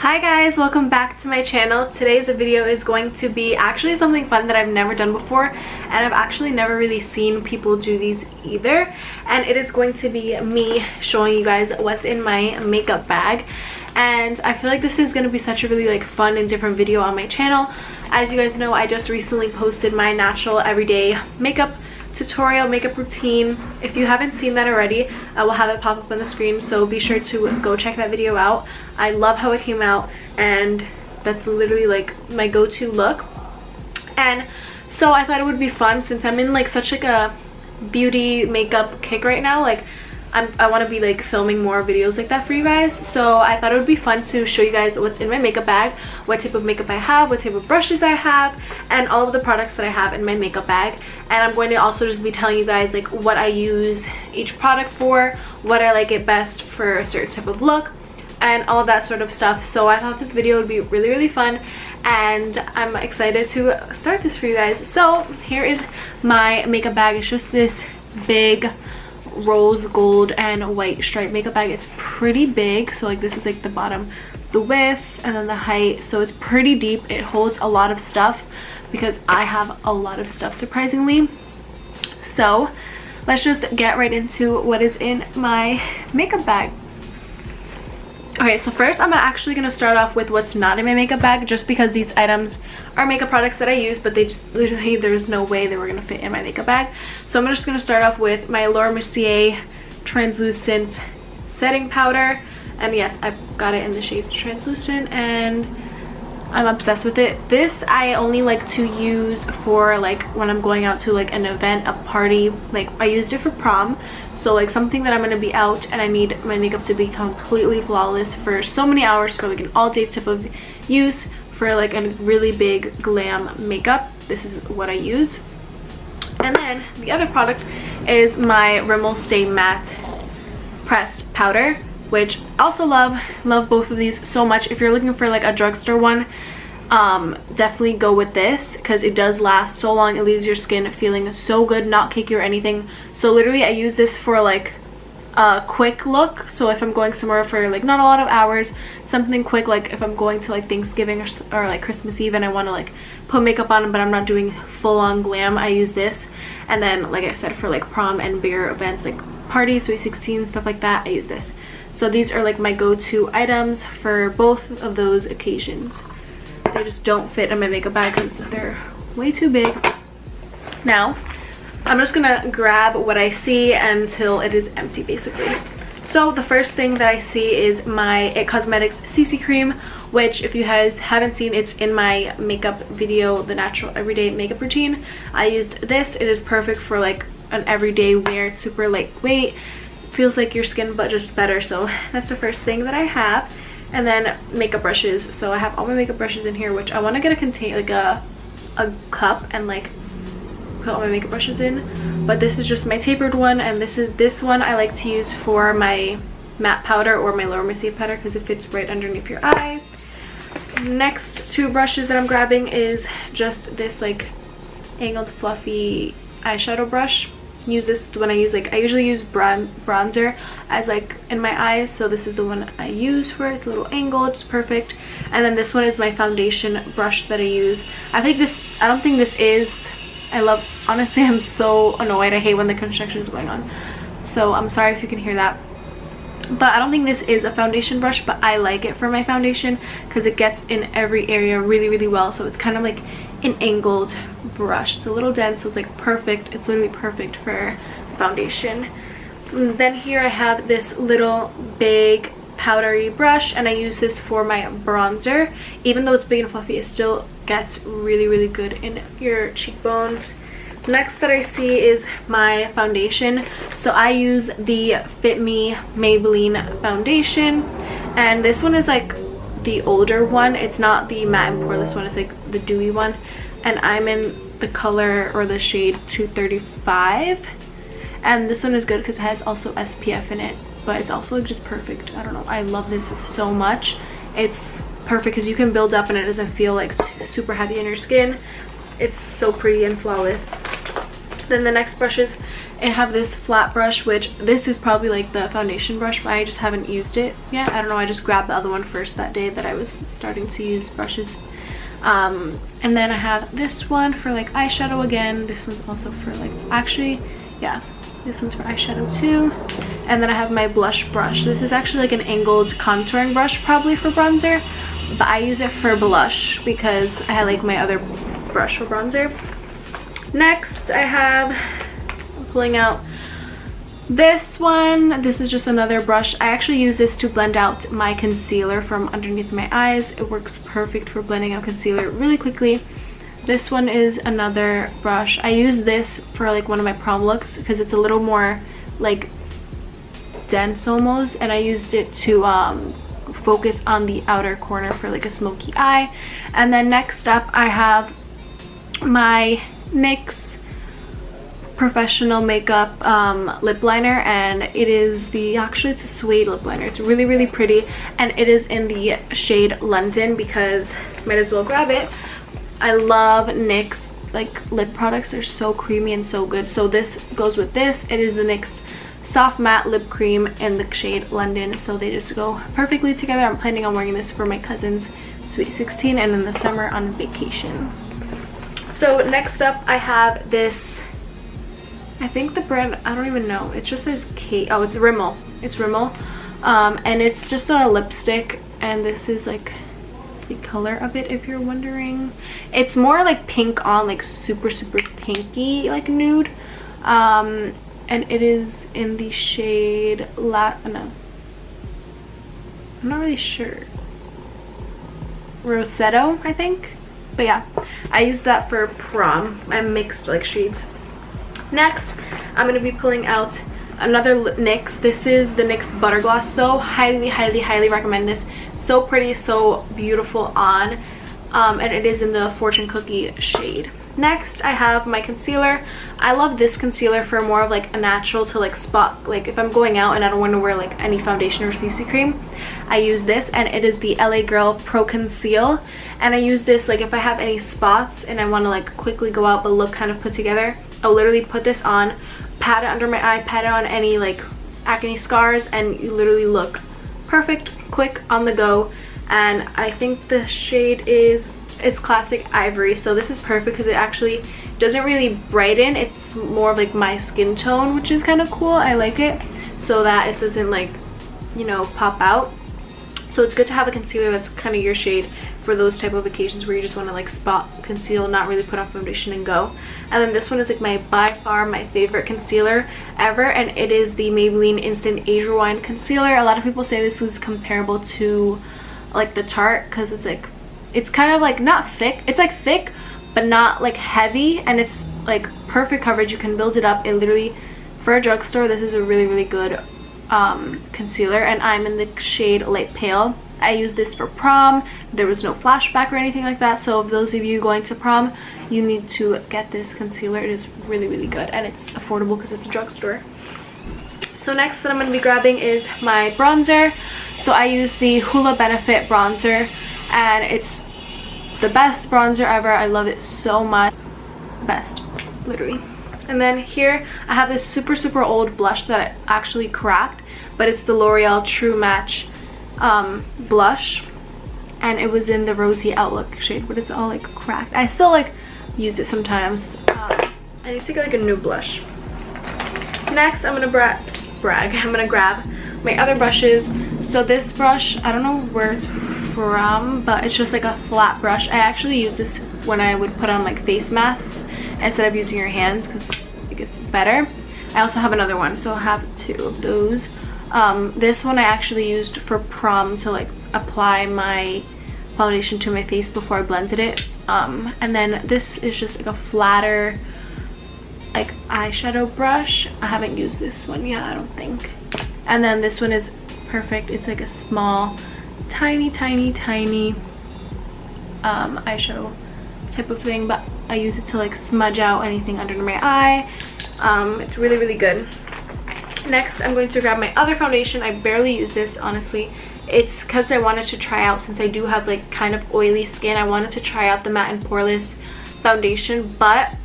Hi guys, welcome back to my channel. Today's video is going to be actually something fun that I've never done before, and I've actually never really seen people do these either. And it is going to be me showing you guys what's in my makeup bag. And I feel like this is going to be such a really fun and different video on my channel. As you guys know, I just recently posted my natural everyday makeup tutorial makeup routine. If you haven't seen that already, I will have it pop up on the screen, so be sure to go check that video out. I love how it came out, and that's literally my go-to look. And so I thought it would be fun, since I'm in such a beauty makeup kick right now. I want to be filming more videos like that for you guys, so I thought it would be fun to show you guys what's in my makeup bag, what type of makeup I have, what type of brushes I have, and all of the products that I have in my makeup bag. And I'm going to also just be telling you guys what I use each product for, what I like it best for a certain type of look, and all of that sort of stuff. So I thought this video would be really fun, and I'm excited to start this for you guys. So here is my makeup bag. It's just this big rose gold and white striped makeup bag. It's pretty big, so this is the bottom, the width, and then the height, so it's pretty deep. It holds a lot of stuff because I have a lot of stuff, surprisingly. So let's just get right into what is in my makeup bag. Okay, so first I'm actually going to start off with what's not in my makeup bag, just because these items are makeup products that I use, but they just literally, there's no way they were going to fit in my makeup bag. So I'm just going to start off with my Laura Mercier translucent setting powder. And yes, I've got it in the shade translucent, and I'm obsessed with it. This I only like to use for when I'm going out to an event, a party. I used it for prom, so something that I'm going to be out and I need my makeup to be completely flawless for so many hours, for an all-day type of use, for a really big glam makeup. This is what I use. And then the other product is my Rimmel Stay Matte pressed powder, which I also love both of these so much. If you're looking for a drugstore one, definitely go with this, because it does last so long. It leaves your skin feeling so good, not cakey or anything. So literally I use this for a quick look. So if I'm going somewhere for not a lot of hours, something quick, if I'm going to Thanksgiving or Christmas Eve and I want to put makeup on but I'm not doing full-on glam, I use this. And then like I said, for prom and bigger events parties, sweet 16, stuff like that, I use this. So these are my go-to items for both of those occasions. They just don't fit in my makeup bag because they're way too big. Now I'm just gonna grab what I see until it is empty, basically. So the first thing that I see is my It Cosmetics CC cream, which if you guys haven't seen, it's in my makeup video, the natural everyday makeup routine. I used this. It is perfect for an everyday wear. It's super lightweight, feels like your skin but just better. So that's the first thing that I have. And then makeup brushes. So I have all my makeup brushes in here, which I want to get a cup and put all my makeup brushes in, but this is just my tapered one. And this one I like to use for my matte powder or my Laura Mercier powder, because it fits right underneath your eyes. Next two brushes that I'm grabbing is just this angled fluffy eyeshadow brush. Use this when I use I usually use bronzer as in my eyes, so this is the one I use for it. It's a little angled, it's perfect. And then this one is my foundation brush that I use. I don't think this is, honestly, I'm so annoyed. I hate when the construction is going on, so I'm sorry if you can hear that. But I don't think this is a foundation brush, but I like it for my foundation because it gets in every area really well. So it's kind of an angled brush. It's a little dense, so it's perfect. It's literally perfect for foundation. And then here I have this little big powdery brush, and I use this for my bronzer. Even though it's big and fluffy, it still gets really good in your cheekbones. Next that I see is my foundation. So I use the Fit Me Maybelline foundation, and this one is the older one. It's not the matte and poreless one, it's the dewy one, and I'm in the color or the shade 235. And this one is good because it has also SPF in it, but it's also just perfect. I don't know, I love this so much. It's perfect because you can build up and it doesn't feel super heavy on your skin. It's so pretty and flawless. Then the next brushes, I have this flat brush, which this is probably like the foundation brush, but I just haven't used it yet. I don't know, I just grabbed the other one first that day that I was starting to use brushes. And then I have this one for like eyeshadow again. This one's also for like, actually, yeah, this one's for eyeshadow too. And then I have my blush brush. This is actually like an angled contouring brush, probably for bronzer, but I use it for blush because I like my other brush for bronzer. Next I'm pulling out this one. This is just another brush. I actually use this to blend out my concealer from underneath my eyes. It works perfect for blending out concealer really quickly. This one is another brush. I use this for like one of my prom looks because it's a little more like dense almost, and I used it to focus on the outer corner for like a smoky eye. And then next up I have my NYX professional makeup lip liner, and it is actually it's a suede lip liner. It's really, really pretty, and it is in the shade London because might as well grab it. I love NYX like lip products. They're so creamy and so good. So this goes with this. It is the NYX soft matte lip cream in the shade London, so they just go perfectly together. I'm planning on wearing this for my cousin's Sweet 16 and in the summer on vacation. So next up I have this, I think the brand, I don't even know, it just says Kate. Oh, it's Rimmel. It's Rimmel, and it's just a lipstick, and this is like the color of it if you're wondering. It's more like pink on, like super pinky like nude, and it is in the shade no, I'm not really sure, Rossetto I think. But yeah, I used that for prom. I mixed like shades. Next, I'm going to be pulling out another NYX. This is the NYX Butter Gloss though. Highly recommend this. So pretty, so beautiful on. And it is in the Fortune Cookie shade. Next, I have my concealer. I love this concealer for more of like a natural to like spot, like if I'm going out and I don't want to wear like any foundation or CC cream, I use this, and it is the LA Girl Pro Conceal. And I use this like if I have any spots and I want to like quickly go out but look kind of put together, I'll literally put this on, pat it under my eye, pat it on any like acne scars, and you literally look perfect, quick, on the go. And I think the shade is, it's Classic Ivory, so this is perfect because it actually doesn't really brighten. It's more of like my skin tone, which is kind of cool. I like it so that it doesn't like, you know, pop out. So it's good to have a concealer that's kind of your shade for those type of occasions where you just want to like spot, conceal, not really put on foundation and go. And then this one is like by far my favorite concealer ever, and it is the Maybelline Instant Age Rewind Concealer. A lot of people say this is comparable to like the Tarte because it's like, it's kind of like not thick, it's like thick but not like heavy, and it's like perfect coverage. You can build it up. It literally, for a drugstore, this is a really good concealer, and I'm in the shade Light Pale. I used this for prom. There was no flashback or anything like that, so if those of you going to prom, you need to get this concealer. It is really good, and it's affordable because it's a drugstore. So next that I'm going to be grabbing is my bronzer. So I use the Hoola Benefit bronzer, and it's the best bronzer ever. I love it so much. Best, literally. And then here I have this super old blush that actually cracked, but it's the L'Oreal True Match blush, and it was in the Rosy Outlook shade, but it's all like cracked. I still like use it sometimes. I need to get like a new blush. Next I'm gonna I'm gonna grab my other brushes. So this brush, I don't know where it's from, but it's just like a flat brush. I actually use this when I would put on like face masks instead of using your hands because it gets better. I also have another one, so I have two of those. This one I actually used for prom to like apply my foundation to my face before I blended it. And then this is just like a flatter like eyeshadow brush. I haven't used this one yet, I don't think. And then this one is perfect. It's like a small tiny eyeshadow type of thing, but I use it to like smudge out anything under my eye. It's really good. Next I'm going to grab my other foundation. I barely use this, honestly. It's because I wanted to try out, since I do have like kind of oily skin, I wanted to try out the Matte and Poreless foundation, but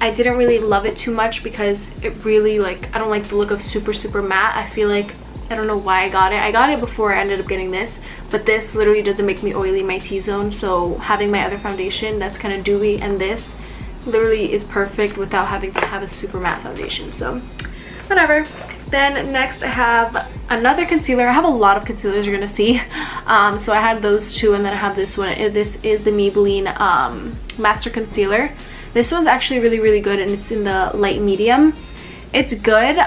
I didn't really love it too much because it really, like, I don't like the look of super matte. I feel like, I don't know why I got it. I got it before I ended up getting this, but this literally doesn't make me oily in my T-zone. So having my other foundation that's kind of dewy and this literally is perfect without having to have a super matte foundation. So whatever. Then next I have another concealer. I have a lot of concealers you're gonna see. So I had those two, and then I have this one. This is the Maybelline Master Concealer. This one's actually really good, and it's in the light medium. It's good.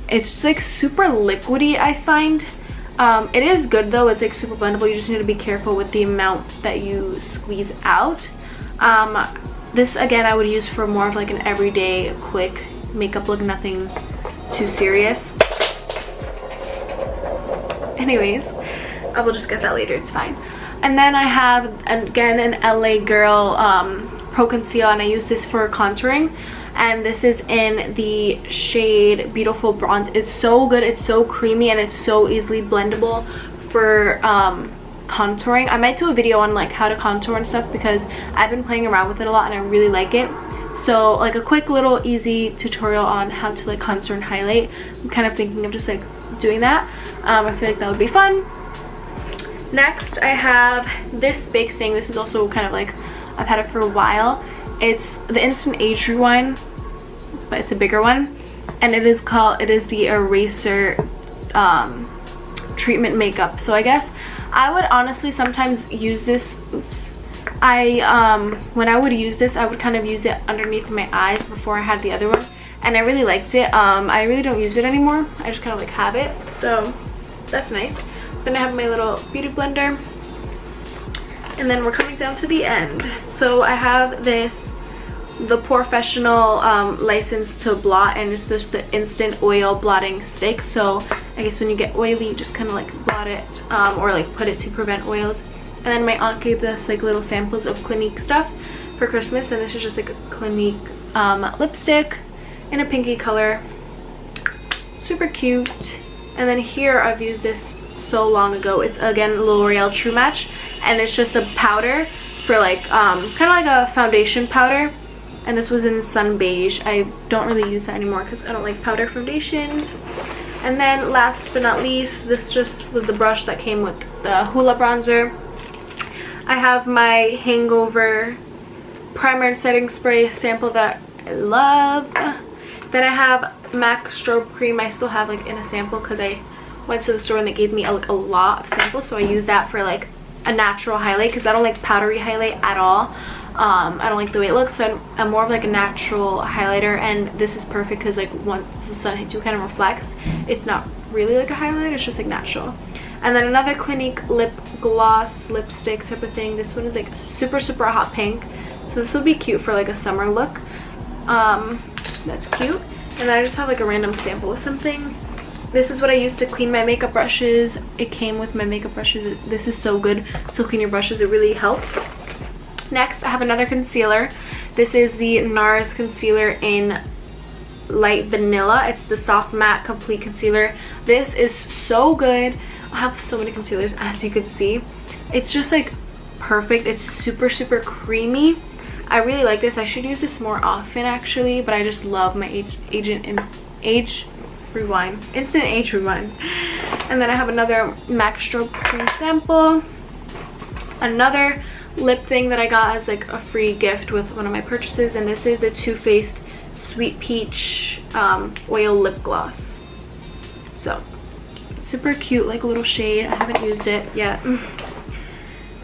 It's just like super liquidy, I find. It is good though. It's like super blendable. You just need to be careful with the amount that you squeeze out. This again I would use for more of like an everyday quick makeup look, nothing too serious. Anyways, I will just get that later, it's fine. And then I have again an LA Girl Pro Conceal, and I use this for contouring, and this is in the shade Beautiful Bronze. It's so good, it's so creamy, and it's so easily blendable for contouring. I might do a video on like how to contour and stuff because I've been playing around with it a lot and I really like it. So like a quick little easy tutorial on how to like contour and highlight. I'm kind of thinking of just like doing that. I feel like that would be fun. Next I have this big thing. This is also kind of like, I've had it for a while. It's the Instant Age Rewind, but it's a bigger one, and it is the Eraser treatment makeup. So I guess I would honestly sometimes use this, when I would use this, I would kind of use it underneath my eyes before I had the other one, and I really liked it. I really don't use it anymore. I just kind of like have it, so that's nice. Then I have my little beauty blender, and then we're coming down to the end. So I have this, the Professional License to Blot, and it's just the instant oil blotting stick. So I guess when you get oily, you just kind of like blot it, or like put it to prevent oils. And then my aunt gave us like little samples of Clinique stuff for Christmas, and this is just like a Clinique lipstick in a pinky color, super cute. And then here I've used this so long ago. It's again L'Oreal True Match, and it's just a powder for like kind of like a foundation powder, and this was in Sun Beige. I don't really use that anymore because I don't like powder foundations. And then last but not least, this just was the brush that came with the Hoola bronzer. I have my Hangover primer and setting spray sample that I love. Then I have MAC strobe cream. I still have like in a sample because I went to the store and they gave me like a lot of samples, so I use that for like a natural highlight because I don't like powdery highlight at all. I don't like the way it looks, so I'm more of like a natural highlighter, and this is perfect because like once the sun hits you, it kind of reflects. It's not really like a highlight, it's just like natural. And then another Clinique lip gloss lipstick type of thing. This one is like super hot pink, so this will be cute for like a summer look. That's cute. And then I just have like a random sample of something. This is what I use to clean my makeup brushes. It came with my makeup brushes. This is so good to clean your brushes. It really helps. Next, I have another concealer. This is the NARS concealer in Light Vanilla. It's the Soft Matte Complete Concealer. This is so good. I have so many concealers, as you can see. It's just like perfect. It's super creamy. I really like this. I should use this more often actually, but I just love my Instant Age Rewind. And then I have another MAC strobe cream sample. Another lip thing that I got as like a free gift with one of my purchases, and this is the Too Faced Sweet Peach oil lip gloss. So super cute, like a little shade. I haven't used it yet.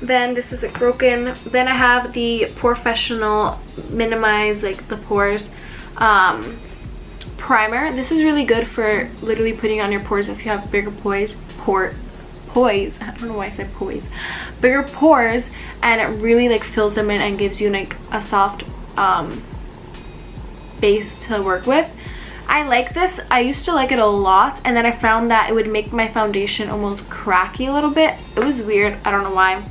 Then this is like broken. Then I have the Professional Minimize like the pores primer. This is really good for literally putting on your pores if you have bigger poise. I don't know why I said poise. Bigger pores, and it really like fills them in and gives you like a soft base to work with. I like this. I used to like it a lot, and then I found that it would make my foundation almost cracky a little bit. It was weird. I don't know why.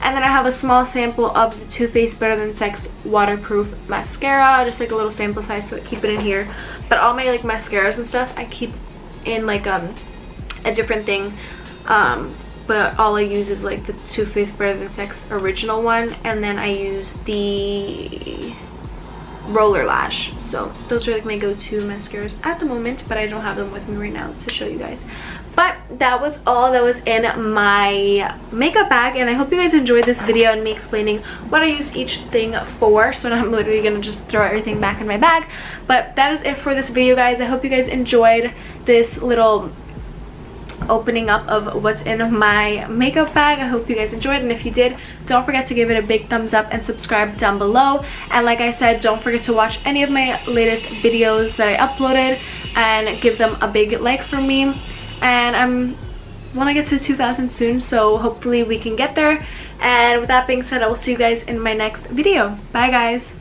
And then I have a small sample of the Too Faced Better Than Sex Waterproof Mascara, just like a little sample size, so I keep it in here. But all my like mascaras and stuff, I keep in like a different thing. But all I use is like the Too Faced Better Than Sex original one, and then I use the Roller Lash. So those are like my go-to mascaras at the moment, but I don't have them with me right now to show you guys. But that was all that was in my makeup bag, and I hope you guys enjoyed this video and me explaining what I use each thing for. So now I'm literally gonna just throw everything back in my bag. But that is it for this video, guys. I hope you guys enjoyed this little opening up of what's in my makeup bag. I hope you guys enjoyed, and if you did, don't forget to give it a big thumbs up and subscribe down below. And like I said, don't forget to watch any of my latest videos that I uploaded and give them a big like for me. And I want to get to 2,000 soon, so hopefully we can get there. And with that being said, I will see you guys in my next video. Bye guys.